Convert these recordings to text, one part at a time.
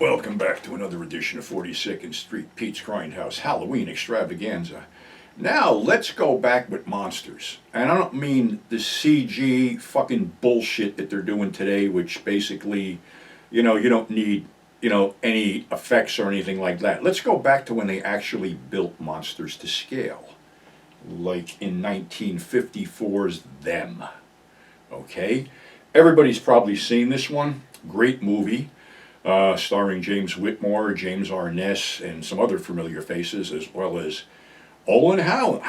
Welcome back to another edition of 42nd Street Pete's Grindhouse Halloween Extravaganza. Now let's go back with monsters. And I don't mean the CG fucking bullshit that they're doing today, which basically, you don't need, any effects or anything like that. Let's go back to when they actually built monsters to scale. Like in 1954's Them. Okay? Everybody's probably seen this one. Great movie. Starring James Whitmore, James Arness, and some other familiar faces, as well as Olin Hallen,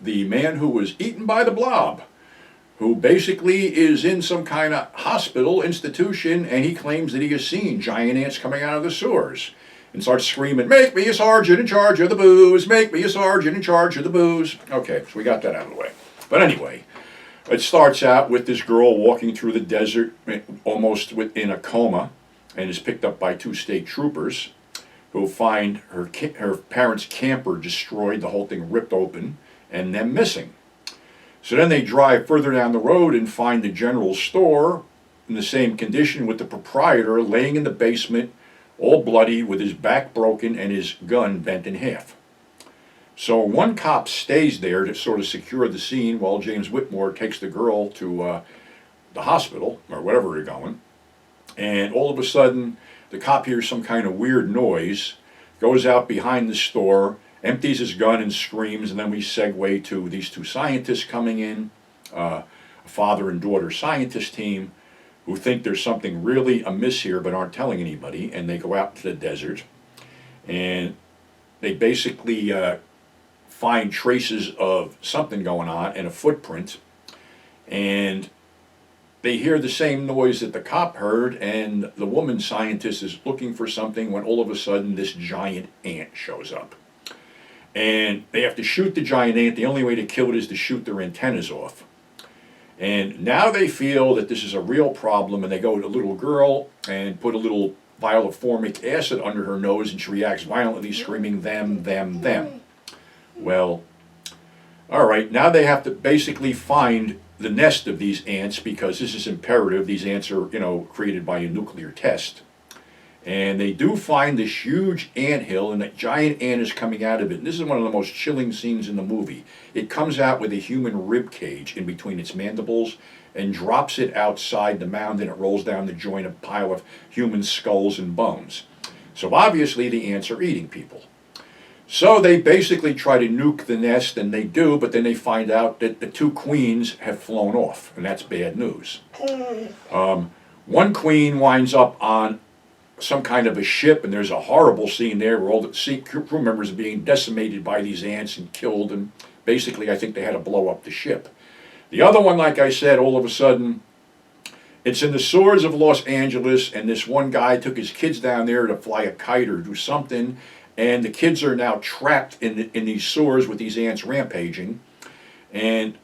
the man who was eaten by the blob, who basically is in some kind of hospital institution, and he claims that he has seen giant ants coming out of the sewers, and starts screaming, "Make me a sergeant in charge of the booze! Make me a sergeant in charge of the booze!" Okay, so we got that out of the way. But anyway, it starts out with this girl walking through the desert, almost in a coma, and is picked up by two state troopers who find her parents' camper destroyed, the whole thing ripped open, and them missing. So then they drive further down the road and find the general store in the same condition, with the proprietor laying in the basement, all bloody, with his back broken and his gun bent in half. So one cop stays there to sort of secure the scene while James Whitmore takes the girl to the hospital, or wherever they're going. And all of a sudden, the cop hears some kind of weird noise, goes out behind the store, empties his gun and screams, and then we segue to these two scientists coming in, a father and daughter scientist team, who think there's something really amiss here but aren't telling anybody, and they go out to the desert, and they basically find traces of something going on and a footprint, and they hear the same noise that the cop heard, and the woman scientist is looking for something when all of a sudden this giant ant shows up. And they have to shoot the giant ant. The only way to kill it is to shoot their antennas off. And now they feel that this is a real problem, and they go to the little girl and put a little vial of formic acid under her nose, and she reacts violently, screaming, "Them, them, them." Well, all right, now they have to basically find the nest of these ants, because this is imperative. These ants are, created by a nuclear test. And they do find this huge anthill, and a giant ant is coming out of it. And this is one of the most chilling scenes in the movie. It comes out with a human rib cage in between its mandibles and drops it outside the mound, and it rolls down the joint, a pile of human skulls and bones. So obviously the ants are eating people. So they basically try to nuke the nest, and they do, but then they find out that the two queens have flown off, and that's bad news. One queen winds up on some kind of a ship, and there's a horrible scene there where all the crew members are being decimated by these ants and killed, and basically I think they had to blow up the ship. The other one, like I said, all of a sudden, it's in the sewers of Los Angeles, and this one guy took his kids down there to fly a kite or do something, and the kids are now trapped in these sewers with these ants rampaging. And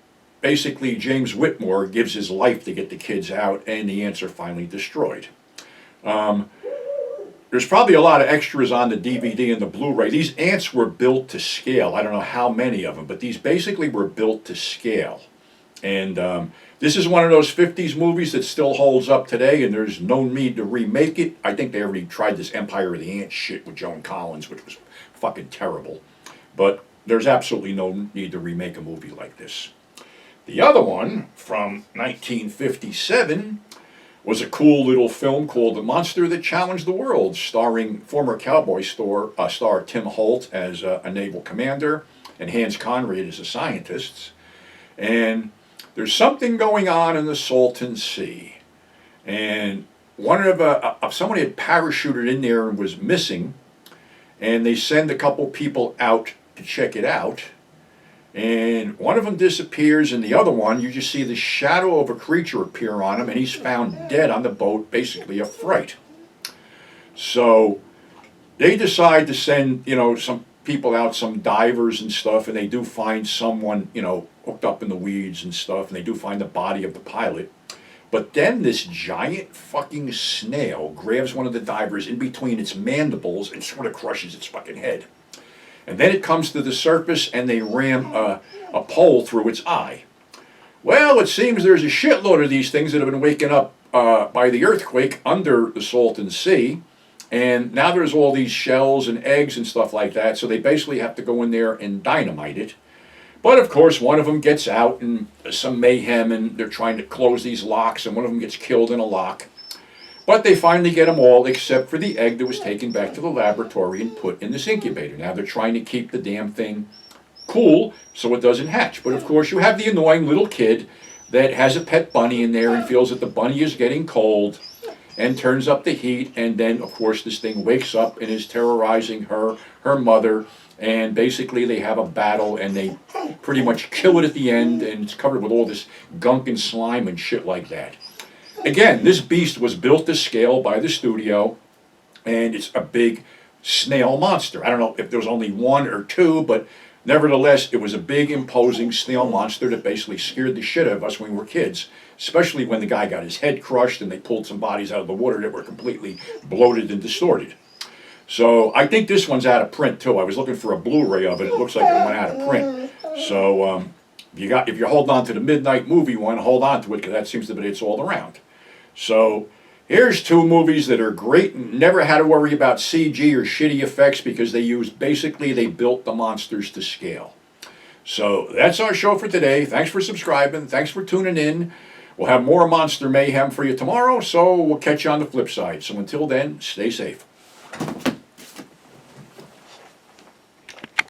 basically James Whitmore gives his life to get the kids out, and the ants are finally destroyed. There's probably a lot of extras on the DVD and the Blu-ray. These ants were built to scale. I don't know how many of them, but these basically were built to scale. And this is one of those 50s movies that still holds up today, and there's no need to remake it. I think they already tried this Empire of the Ants shit with Joan Collins, which was fucking terrible. But there's absolutely no need to remake a movie like this. The other one, from 1957, was a cool little film called The Monster That Challenged the World, starring former Cowboy star Tim Holt as a naval commander and Hans Conried as a scientist. And there's something going on in the Salton Sea, and somebody had parachuted in there and was missing, and they send a couple people out to check it out, and one of them disappears, and the other one, you just see the shadow of a creature appear on him, and he's found dead on the boat, basically a fright. So they decide to send, some people out, some divers and stuff, and they do find someone, hooked up in the weeds and stuff, and they do find the body of the pilot. But then this giant fucking snail grabs one of the divers in between its mandibles and sort of crushes its fucking head. And then it comes to the surface, and they ram a pole through its eye. Well, it seems there's a shitload of these things that have been waking up by the earthquake under the Salton Sea. And now there's all these shells and eggs and stuff like that. So they basically have to go in there and dynamite it. But of course, one of them gets out and some mayhem, and they're trying to close these locks, and one of them gets killed in a lock. But they finally get them all except for the egg that was taken back to the laboratory and put in this incubator. Now they're trying to keep the damn thing cool so it doesn't hatch. But of course, you have the annoying little kid that has a pet bunny in there and feels that the bunny is getting cold and turns up the heat. And then, of course, this thing wakes up and is terrorizing her mother. And basically they have a battle and they pretty much kill it at the end, and it's covered with all this gunk and slime and shit like that. Again, this beast was built to scale by the studio, and it's a big snail monster. I don't know if there was only one or two, but nevertheless, it was a big, imposing snail monster that basically scared the shit out of us when we were kids, especially when the guy got his head crushed and they pulled some bodies out of the water that were completely bloated and distorted. So I think this one's out of print too. I was looking for a Blu-ray of it. It looks like it went out of print. So if you're holding on to the Midnight Movie one, hold on to it, because that seems to be it's all around. So here's two movies that are great and never had to worry about CG or shitty effects, because they built the monsters to scale. So that's our show for today. Thanks for subscribing. Thanks for tuning in. We'll have more Monster Mayhem for you tomorrow, so we'll catch you on the flip side. So until then, stay safe.